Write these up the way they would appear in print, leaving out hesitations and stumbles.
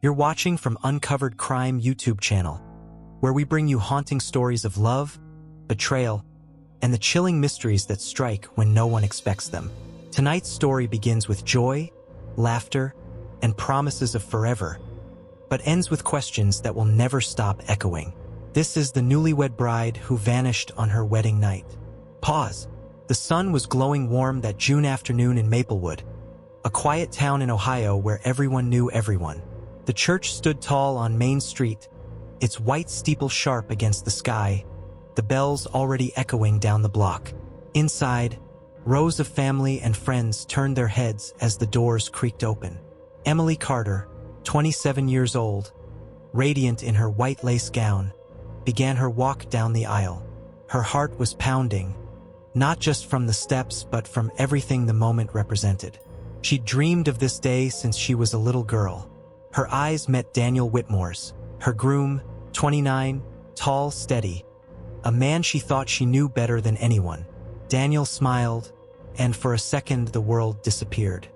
You're watching from Uncovered Crime YouTube channel, where we bring you haunting stories of love, betrayal, and the chilling mysteries that strike when no one expects them. Tonight's story begins with joy, laughter, and promises of forever, but ends with questions that will never stop echoing. This is the newlywed bride who vanished on her wedding night. Pause. The sun was glowing warm that June afternoon in Maplewood, a quiet town in Ohio where everyone knew everyone. The church stood tall on Main Street, its white steeple sharp against the sky, the bells already echoing down the block. Inside, rows of family and friends turned their heads as the doors creaked open. Emily Carter, 27 years old, radiant in her white lace gown, began her walk down the aisle. Her heart was pounding, not just from the steps but from everything the moment represented. She dreamed of this day since she was a little girl. Her eyes met Daniel Whitmore's, her groom, 29, tall, steady, a man she thought she knew better than anyone. Daniel smiled, and for a second the world disappeared.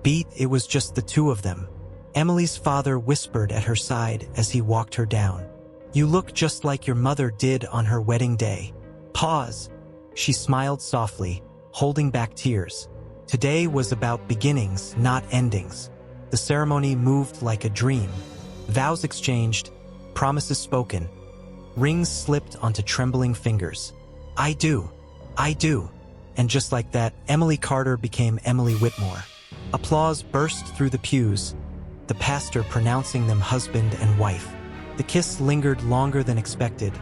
Beat, it was just the two of them. Emily's father whispered at her side as he walked her down. "You look just like your mother did on her wedding day." Pause. She smiled softly, holding back tears. Today was about beginnings, not endings. The ceremony moved like a dream. Vows exchanged, promises spoken. Rings slipped onto trembling fingers. I do. And just like that, Emily Carter became Emily Whitmore. Applause burst through the pews, the pastor pronouncing them husband and wife. The kiss lingered longer than expected,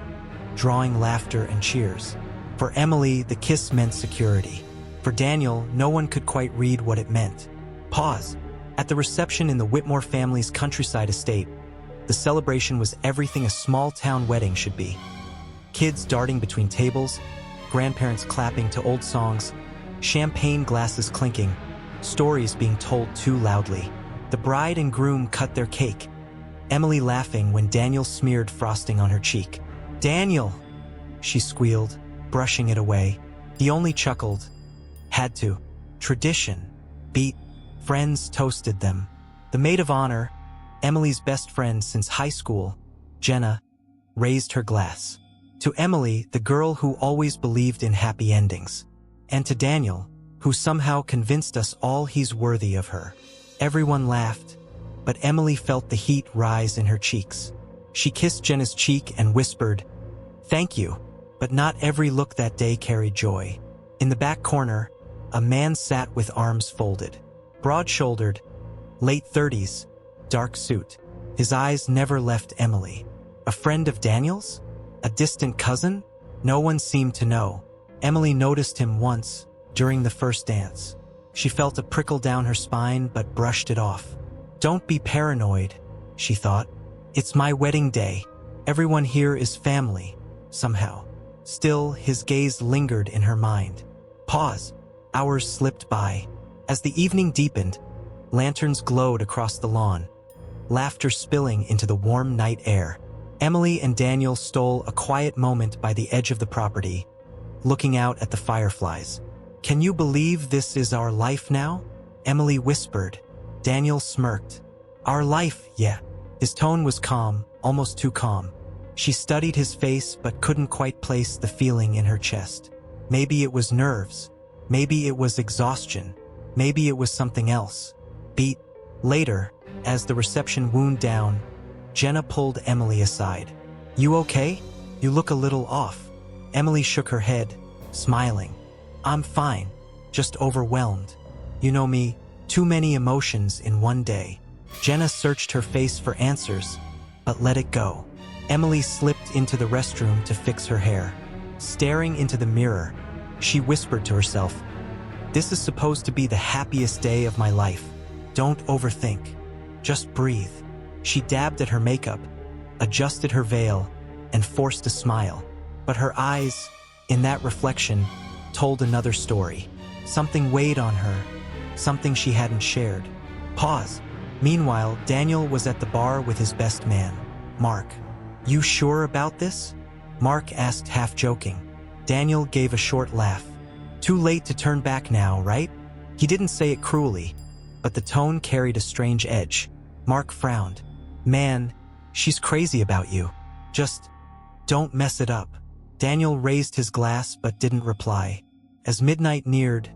drawing laughter and cheers. For Emily, the kiss meant security. For Daniel, no one could quite read what it meant. Pause. At the reception in the Whitmore family's countryside estate, the celebration was everything a small-town wedding should be. Kids darting between tables, grandparents clapping to old songs, champagne glasses clinking, stories being told too loudly. The bride and groom cut their cake, Emily laughing when Daniel smeared frosting on her cheek. "Daniel!" she squealed, brushing it away. He only chuckled. Had to. Tradition. Beat. Friends toasted them. The maid of honor, Emily's best friend since high school, Jenna, raised her glass. To Emily, the girl who always believed in happy endings. And to Daniel, who somehow convinced us all he's worthy of her. Everyone laughed, but Emily felt the heat rise in her cheeks. She kissed Jenna's cheek and whispered, "Thank you," but not every look that day carried joy. In the back corner, a man sat with arms folded. Broad-shouldered, late 30s, dark suit. His eyes never left Emily. A friend of Daniel's? A distant cousin? No one seemed to know. Emily noticed him once, during the first dance. She felt a prickle down her spine but brushed it off. "Don't be paranoid," she thought. "It's my wedding day. Everyone here is family, somehow." Still, his gaze lingered in her mind. Pause. Hours slipped by. As the evening deepened, lanterns glowed across the lawn, laughter spilling into the warm night air. Emily and Daniel stole a quiet moment by the edge of the property, looking out at the fireflies. "Can you believe this is our life now?" Emily whispered. Daniel smirked. "Our life, yeah." His tone was calm, almost too calm. She studied his face but couldn't quite place the feeling in her chest. Maybe it was nerves. Maybe it was exhaustion. Maybe it was something else. Beat. Later, as the reception wound down, Jenna pulled Emily aside. "You okay? You look a little off." Emily shook her head, smiling. "I'm fine, just overwhelmed. You know me, too many emotions in one day." Jenna searched her face for answers, but let it go. Emily slipped into the restroom to fix her hair. Staring into the mirror, she whispered to herself, "This is supposed to be the happiest day of my life. Don't overthink. Just breathe." She dabbed at her makeup, adjusted her veil, and forced a smile. But her eyes, in that reflection, told another story. Something weighed on her, something she hadn't shared. Pause. Meanwhile, Daniel was at the bar with his best man, Mark. "You sure about this?" Mark asked, half joking. Daniel gave a short laugh. "Too late to turn back now, right?" He didn't say it cruelly, but the tone carried a strange edge. Mark frowned. Man, she's crazy about you. Just don't mess it up. Daniel raised his glass but didn't reply. As midnight neared,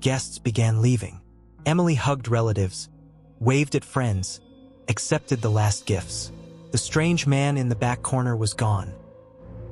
guests began leaving. Emily hugged relatives, waved at friends, accepted the last gifts. The strange man in the back corner was gone.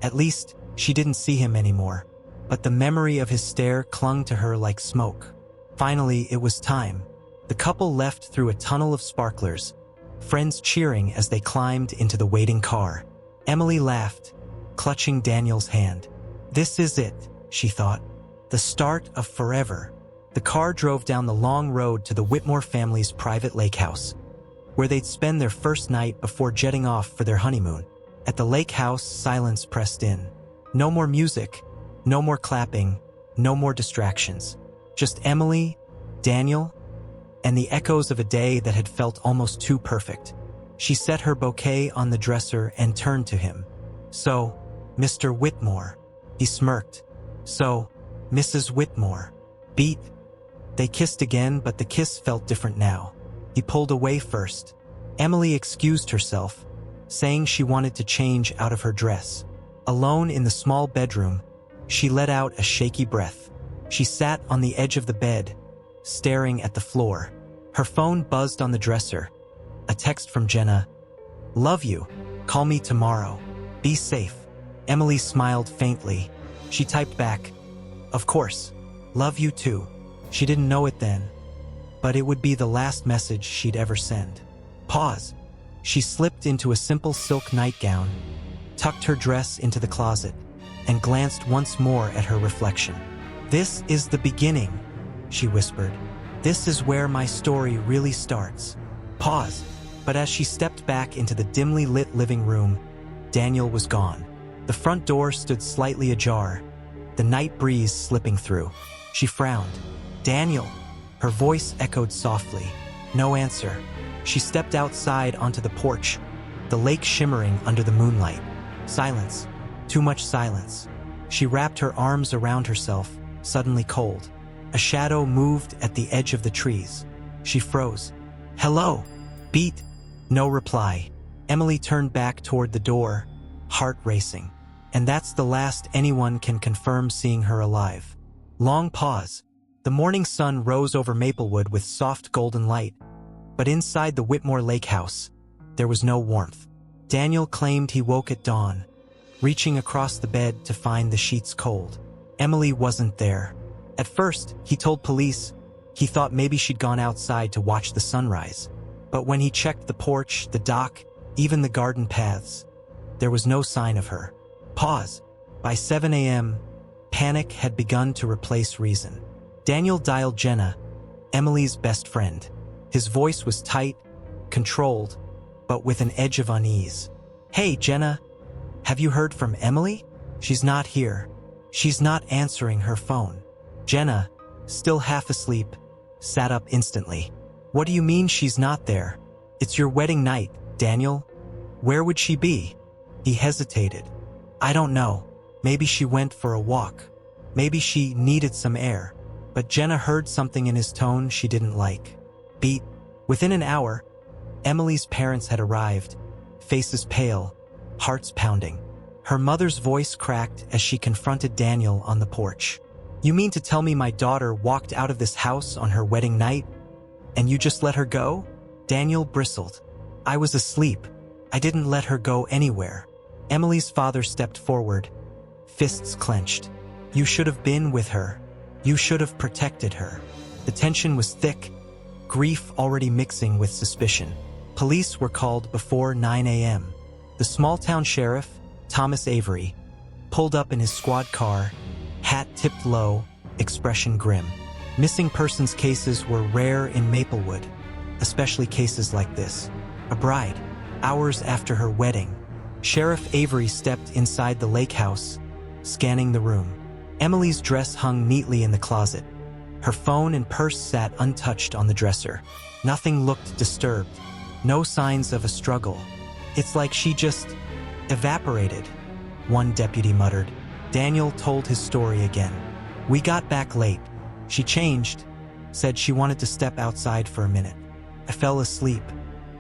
At least, she didn't see him anymore, but the memory of his stare clung to her like smoke. Finally, it was time. The couple left through a tunnel of sparklers, friends cheering as they climbed into the waiting car. Emily laughed, clutching Daniel's hand. This is it, she thought. The start of forever. The car drove down the long road to the Whitmore family's private lake house, where they'd spend their first night before jetting off for their honeymoon. At the lake house, silence pressed in. No more music, no more clapping, no more distractions. Just Emily, Daniel, and the echoes of a day that had felt almost too perfect. She set her bouquet on the dresser and turned to him. "So, Mr. Whitmore," he smirked. "So, Mrs. Whitmore." Beat. They kissed again, but the kiss felt different now. He pulled away first. Emily excused herself, saying she wanted to change out of her dress. Alone in the small bedroom, she let out a shaky breath. She sat on the edge of the bed, staring at the floor. Her phone buzzed on the dresser. A text from Jenna. "Love you. Call me tomorrow. Be safe." Emily smiled faintly. She typed back, "Of course. Love you too." She didn't know it then, but it would be the last message she'd ever send. Pause. She slipped into a simple silk nightgown, tucked her dress into the closet, and glanced once more at her reflection. "This is the beginning," she whispered. "This is where my story really starts." Pause. But as she stepped back into the dimly lit living room, Daniel was gone. The front door stood slightly ajar, the night breeze slipping through. She frowned. "Daniel!" Her voice echoed softly. No answer. She stepped outside onto the porch, the lake shimmering under the moonlight. Silence. Too much silence. She wrapped her arms around herself, suddenly cold. A shadow moved at the edge of the trees. She froze. "Hello?" Beat. No reply. Emily turned back toward the door, heart racing. And that's the last anyone can confirm seeing her alive. Long pause. The morning sun rose over Maplewood with soft golden light, but inside the Whitmore Lake house, there was no warmth. Daniel claimed he woke at dawn, reaching across the bed to find the sheets cold. Emily wasn't there. At first, he told police he thought maybe she'd gone outside to watch the sunrise. But when he checked the porch, the dock, even the garden paths, there was no sign of her. Pause. By 7 a.m., panic had begun to replace reason. Daniel dialed Jenna, Emily's best friend. His voice was tight, controlled, but with an edge of unease. "Hey, Jenna, have you heard from Emily? She's not here." She's not answering her phone. Jenna, still half asleep, sat up instantly. "What do you mean she's not there? It's your wedding night, Daniel. Where would she be?" He hesitated. "I don't know. Maybe she went for a walk. Maybe she needed some air." But Jenna heard something in his tone she didn't like. Beat. Within an hour, Emily's parents had arrived, faces pale, hearts pounding. Her mother's voice cracked as she confronted Daniel on the porch. "You mean to tell me my daughter walked out of this house on her wedding night, and you just let her go?" Daniel bristled. "I was asleep. I didn't let her go anywhere." Emily's father stepped forward, fists clenched. "You should have been with her. You should have protected her." The tension was thick, grief already mixing with suspicion. Police were called before 9 a.m. The small-town sheriff, Thomas Avery, pulled up in his squad car, hat tipped low, expression grim. Missing persons cases were rare in Maplewood, especially cases like this. A bride, hours after her wedding. Sheriff Avery stepped inside the lake house, scanning the room. Emily's dress hung neatly in the closet. Her phone and purse sat untouched on the dresser. Nothing looked disturbed. No signs of a struggle. "It's like she just evaporated," one deputy muttered. Daniel told his story again. "We got back late. She changed, said she wanted to step outside for a minute. I fell asleep.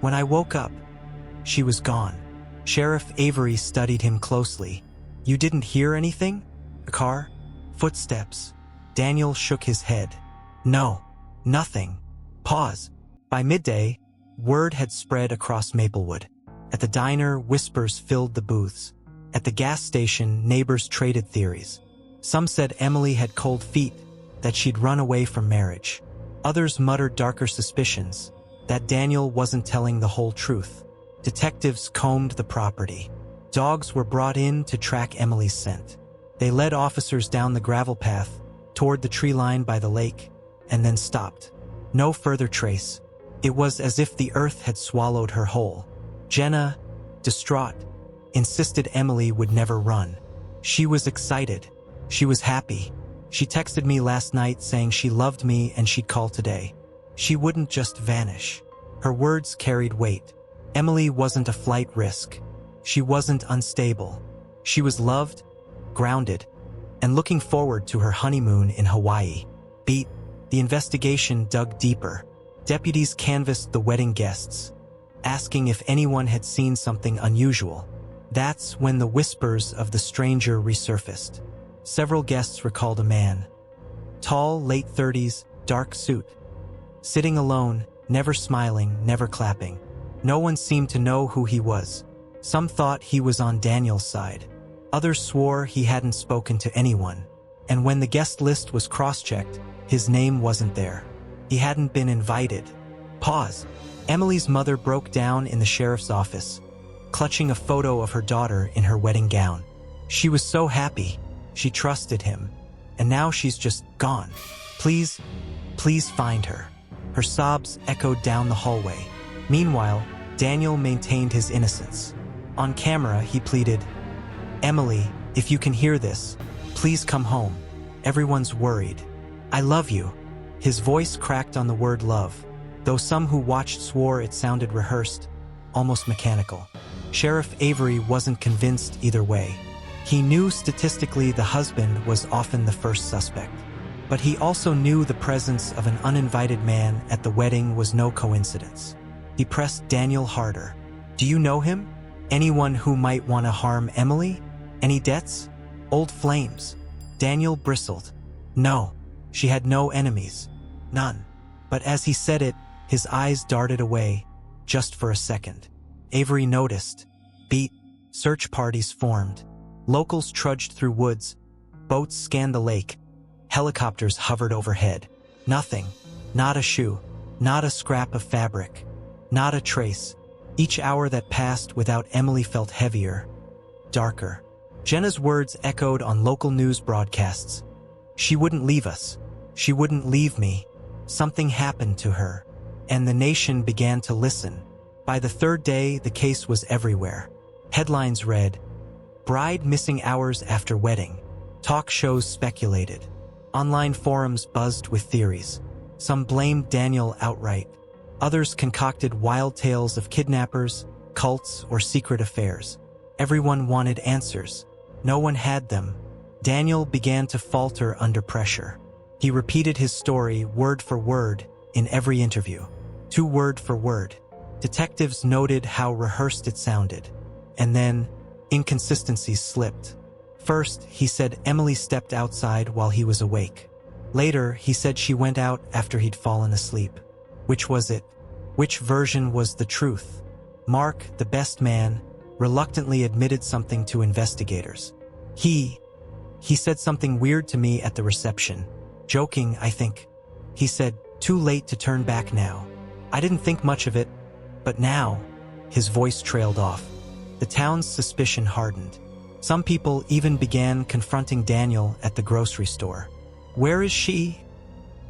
When I woke up, She was gone. Sheriff Avery studied him closely. You didn't hear anything? A car? Footsteps? Daniel shook his head. No, nothing. Pause. By midday, word had spread across Maplewood. At the diner, whispers filled the booths. At the gas station, neighbors traded theories. Some said Emily had cold feet, that she'd run away from marriage. Others muttered darker suspicions, that Daniel wasn't telling the whole truth. Detectives combed the property. Dogs were brought in to track Emily's scent. They led officers down the gravel path, toward the tree line by the lake, and then stopped. No further trace. It was as if the earth had swallowed her whole. Jenna, distraught, insisted Emily would never run. She was excited. She was happy. She texted me last night saying she loved me and she'd call today. She wouldn't just vanish. Her words carried weight. Emily wasn't a flight risk. She wasn't unstable. She was loved, grounded, and looking forward to her honeymoon in Hawaii. Beat. The investigation dug deeper. Deputies canvassed the wedding guests, asking if anyone had seen something unusual. That's when the whispers of the stranger resurfaced. Several guests recalled a man. Tall, late 30s, dark suit. Sitting alone, never smiling, never clapping. No one seemed to know who he was. Some thought he was on Daniel's side. Others swore he hadn't spoken to anyone. And when the guest list was cross-checked, his name wasn't there. He hadn't been invited. Pause. Emily's mother broke down in the sheriff's office, clutching a photo of her daughter in her wedding gown. She was so happy. She trusted him. And now she's just gone. Please, please find her. Her sobs echoed down the hallway. Meanwhile, Daniel maintained his innocence. On camera, he pleaded, "Emily, if you can hear this, please come home. Everyone's worried. I love you." His voice cracked on the word love, though some who watched swore it sounded rehearsed, almost mechanical. Sheriff Avery wasn't convinced either way. He knew statistically the husband was often the first suspect. But he also knew the presence of an uninvited man at the wedding was no coincidence. He pressed Daniel harder. "Do you know him? Anyone who might want to harm Emily? Any debts? Old flames?" Daniel bristled. No, she had no enemies. None. But as he said it, his eyes darted away, just for a second. Avery noticed. Beat. Search parties formed. Locals trudged through woods. Boats scanned the lake. Helicopters hovered overhead. Nothing. Not a shoe. Not a scrap of fabric. Not a trace. Each hour that passed without Emily felt heavier, darker. Jenna's words echoed on local news broadcasts. She wouldn't leave us. She wouldn't leave me. Something happened to her. And the nation began to listen. By the third day, the case was everywhere. Headlines read, "Bride missing hours after wedding." Talk shows speculated. Online forums buzzed with theories. Some blamed Daniel outright. Others concocted wild tales of kidnappers, cults, or secret affairs. Everyone wanted answers. No one had them. Daniel began to falter under pressure. He repeated his story word for word in every interview. To word for word. Detectives noted how rehearsed it sounded. And then, inconsistencies slipped. First, he said Emily stepped outside while he was awake. Later, he said she went out after he'd fallen asleep. Which was it? Which version was the truth? Mark, the best man, reluctantly admitted something to investigators. He said something weird to me at the reception. Joking, I think. He said, "Too late to turn back now." I didn't think much of it, but now, his voice trailed off. The town's suspicion hardened. Some people even began confronting Daniel at the grocery store. "Where is she?"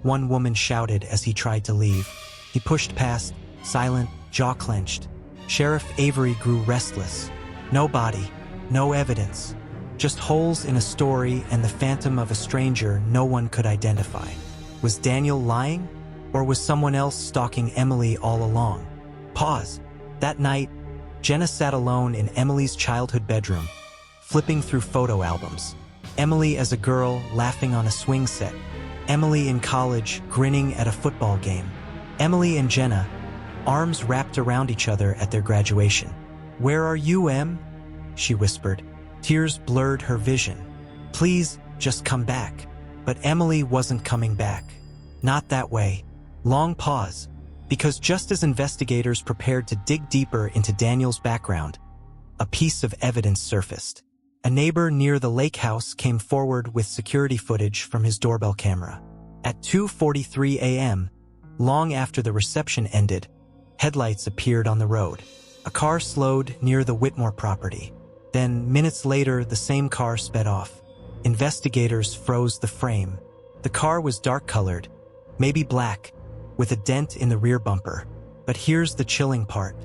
one woman shouted as he tried to leave. He pushed past, silent, jaw clenched. Sheriff Avery grew restless. No body, no evidence. Just holes in a story and the phantom of a stranger no one could identify. Was Daniel lying? Or was someone else stalking Emily all along? Pause. That night, Jenna sat alone in Emily's childhood bedroom, flipping through photo albums. Emily as a girl laughing on a swing set. Emily in college grinning at a football game. Emily and Jenna, arms wrapped around each other at their graduation. "Where are you, Em?" she whispered. Tears blurred her vision. "Please, just come back." But Emily wasn't coming back. Not that way. Long pause, because just as investigators prepared to dig deeper into Daniel's background, a piece of evidence surfaced. A neighbor near the lake house came forward with security footage from his doorbell camera. At 2:43 a.m., long after the reception ended, headlights appeared on the road. A car slowed near the Whitmore property. Then, minutes later, the same car sped off. Investigators froze the frame. The car was dark-colored, maybe black, with a dent in the rear bumper. But here's the chilling part.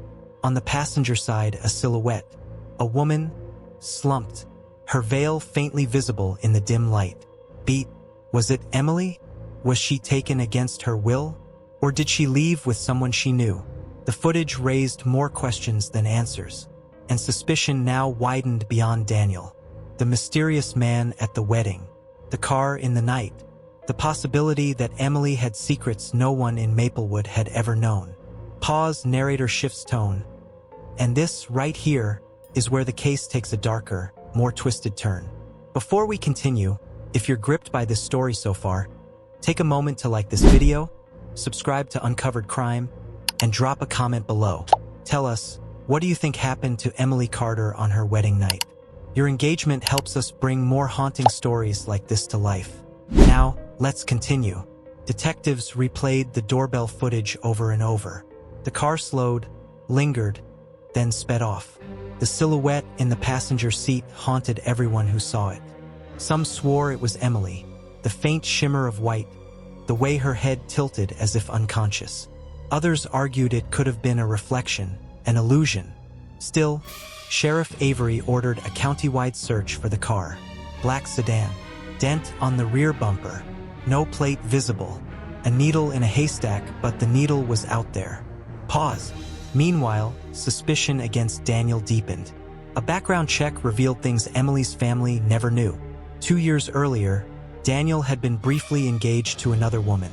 On the passenger side, a silhouette. A woman, slumped, her veil faintly visible in the dim light. Beat. Was it Emily? Was she taken against her will? Or did she leave with someone she knew? The footage raised more questions than answers, and suspicion now widened beyond Daniel. The mysterious man at the wedding, the car in the night, the possibility that Emily had secrets no one in Maplewood had ever known. Pause, narrator shifts tone. And this, right here, is where the case takes a darker, more twisted turn. Before we continue, if you're gripped by this story so far, take a moment to like this video, subscribe to Uncovered Crime, and drop a comment below. Tell us, what do you think happened to Emily Carter on her wedding night? Your engagement helps us bring more haunting stories like this to life. Now, let's continue. Detectives replayed the doorbell footage over and over. The car slowed, lingered, then sped off. The silhouette in the passenger seat haunted everyone who saw it. Some swore it was Emily, the faint shimmer of white, the way her head tilted as if unconscious. Others argued it could have been a reflection, an illusion. Still, Sheriff Avery ordered a county-wide search for the car. Black sedan, dent on the rear bumper, no plate visible, a needle in a haystack, but the needle was out there. Pause. Meanwhile, suspicion against Daniel deepened. A background check revealed things Emily's family never knew. 2 years earlier, Daniel had been briefly engaged to another woman,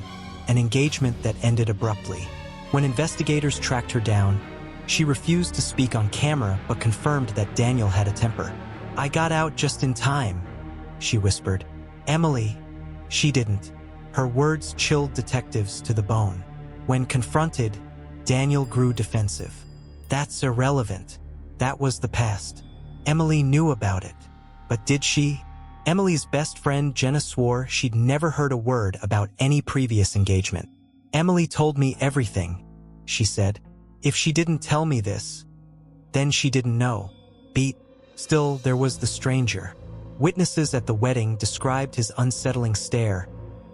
an engagement that ended abruptly. When investigators tracked her down, she refused to speak on camera but confirmed that Daniel had a temper. "I got out just in time," she whispered. "Emily, she didn't." Her words chilled detectives to the bone. When confronted, Daniel grew defensive. "That's irrelevant. That was the past. Emily knew about it. But did she?" Emily's best friend Jenna swore she'd never heard a word about any previous engagement. "Emily told me everything," she said. "If she didn't tell me this, then she didn't know." Beat. Still, there was the stranger. Witnesses at the wedding described his unsettling stare,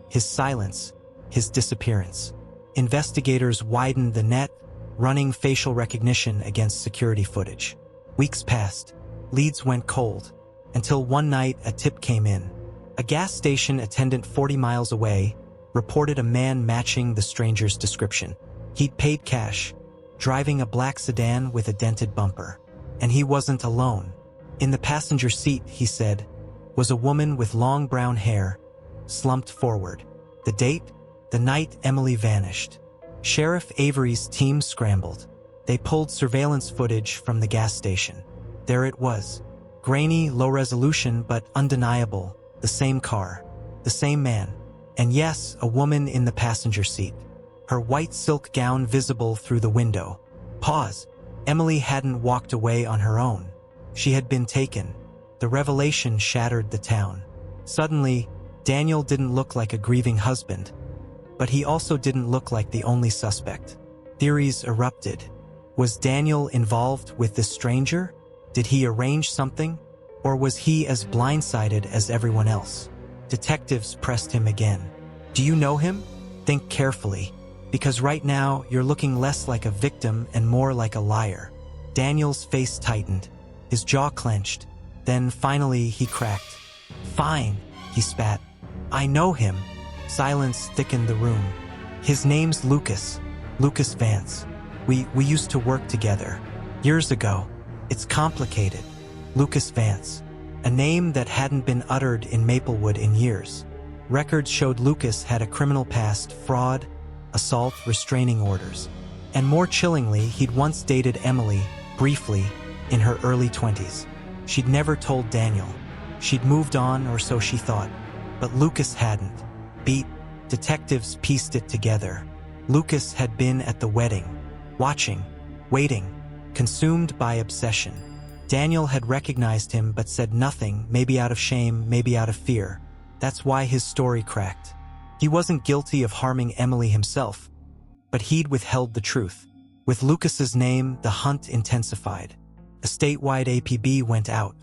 his silence, his disappearance. Investigators widened the net, running facial recognition against security footage. Weeks passed. Leads went cold. Until one night, a tip came in. A gas station attendant 40 miles away reported a man matching the stranger's description. He'd paid cash, driving a black sedan with a dented bumper. And he wasn't alone. In the passenger seat, he said, was a woman with long brown hair, slumped forward. The date? The night Emily vanished. Sheriff Avery's team scrambled. They pulled surveillance footage from the gas station. There it was. Grainy, low resolution, but undeniable. The same car. The same man. And yes, a woman in the passenger seat. Her white silk gown visible through the window. Pause. Emily hadn't walked away on her own. She had been taken. The revelation shattered the town. Suddenly, Daniel didn't look like a grieving husband. But he also didn't look like the only suspect. Theories erupted. Was Daniel involved with this stranger? Did he arrange something? Or was he as blindsided as everyone else? Detectives pressed him again. Do you know him? Think carefully. Because right now, you're looking less like a victim and more like a liar. Daniel's face tightened. His jaw clenched. Then finally, he cracked. Fine, he spat. I know him. Silence thickened the room. His name's Lucas. Lucas Vance. We used to work together. Years ago. It's complicated. Lucas Vance. A name that hadn't been uttered in Maplewood in years. Records showed Lucas had a criminal past, fraud, assault, restraining orders. And more chillingly, he'd once dated Emily, briefly, in her early 20s. She'd never told Daniel. She'd moved on, or so she thought. But Lucas hadn't. Detectives pieced it together. Lucas had been at the wedding, watching, waiting, consumed by obsession. Daniel had recognized him but said nothing, maybe out of shame, maybe out of fear. That's why his story cracked. He wasn't guilty of harming Emily himself, but he'd withheld the truth. With Lucas's name, the hunt intensified. A statewide APB went out.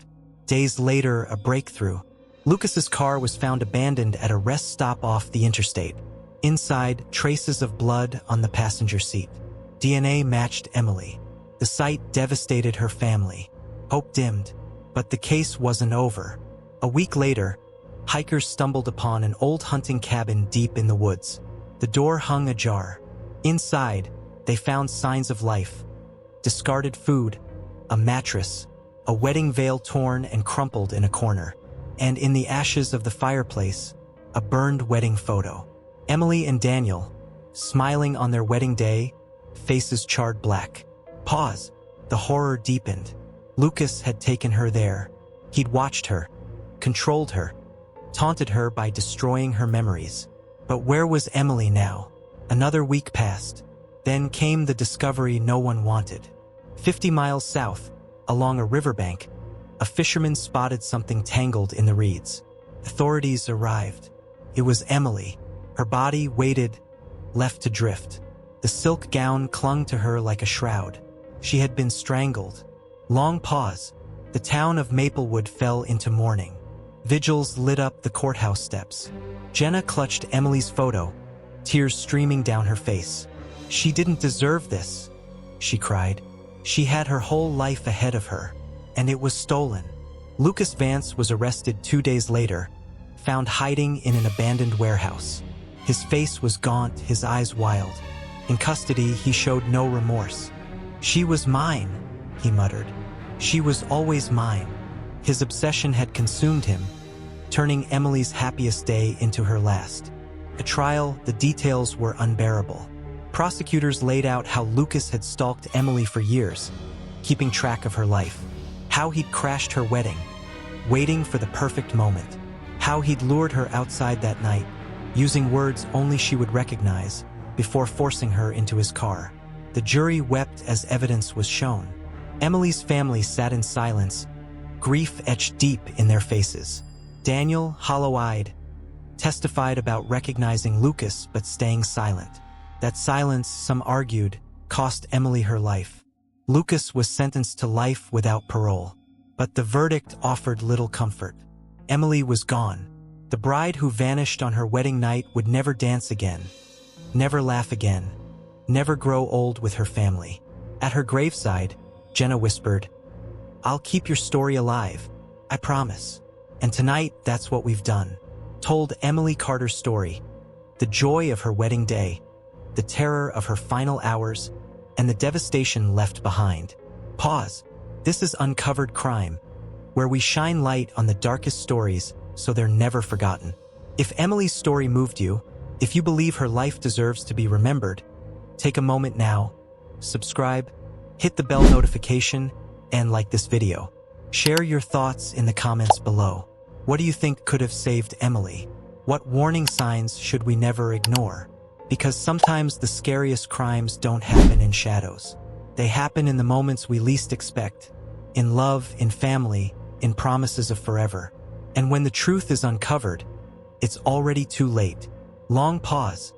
Days later, a breakthrough. Lucas's car was found abandoned at a rest stop off the interstate. Inside, traces of blood on the passenger seat. DNA matched Emily. The sight devastated her family. Hope dimmed, but the case wasn't over. A week later, hikers stumbled upon an old hunting cabin deep in the woods. The door hung ajar. Inside, they found signs of life. Discarded food, a mattress, a wedding veil torn and crumpled in a corner. And in the ashes of the fireplace, a burned wedding photo. Emily and Daniel, smiling on their wedding day, faces charred black. Pause. The horror deepened. Lucas had taken her there. He'd watched her, controlled her, taunted her by destroying her memories. But where was Emily now? Another week passed. Then came the discovery no one wanted. 50 miles south, along a riverbank, a fisherman spotted something tangled in the reeds. Authorities arrived. It was Emily. Her body weighted, left to drift. The silk gown clung to her like a shroud. She had been strangled. Long pause. The town of Maplewood fell into mourning. Vigils lit up the courthouse steps. Jenna clutched Emily's photo, tears streaming down her face. She didn't deserve this, she cried. She had her whole life ahead of her, and it was stolen. Lucas Vance was arrested 2 days later, found hiding in an abandoned warehouse. His face was gaunt, his eyes wild. In custody, he showed no remorse. "She was mine," he muttered. "She was always mine." His obsession had consumed him, turning Emily's happiest day into her last. At trial, the details were unbearable. Prosecutors laid out how Lucas had stalked Emily for years, keeping track of her life. How he'd crashed her wedding, waiting for the perfect moment. How he'd lured her outside that night, using words only she would recognize, before forcing her into his car. The jury wept as evidence was shown. Emily's family sat in silence, grief etched deep in their faces. Daniel, hollow-eyed, testified about recognizing Lucas but staying silent. That silence, some argued, cost Emily her life. Lucas was sentenced to life without parole, but the verdict offered little comfort. Emily was gone. The bride who vanished on her wedding night would never dance again, never laugh again, never grow old with her family. At her graveside, Jenna whispered, "I'll keep your story alive, I promise." And tonight, that's what we've done. Told Emily Carter's story, the joy of her wedding day, the terror of her final hours, and the devastation left behind. Pause. This is Uncovered Crime, where we shine light on the darkest stories so they're never forgotten. If Emily's story moved you, if you believe her life deserves to be remembered, take a moment now, subscribe, hit the bell notification, and like this video. Share your thoughts in the comments below. What do you think could have saved Emily? What warning signs should we never ignore? Because sometimes the scariest crimes don't happen in shadows. They happen in the moments we least expect. In love, in family, in promises of forever. And when the truth is uncovered, it's already too late. Long pause.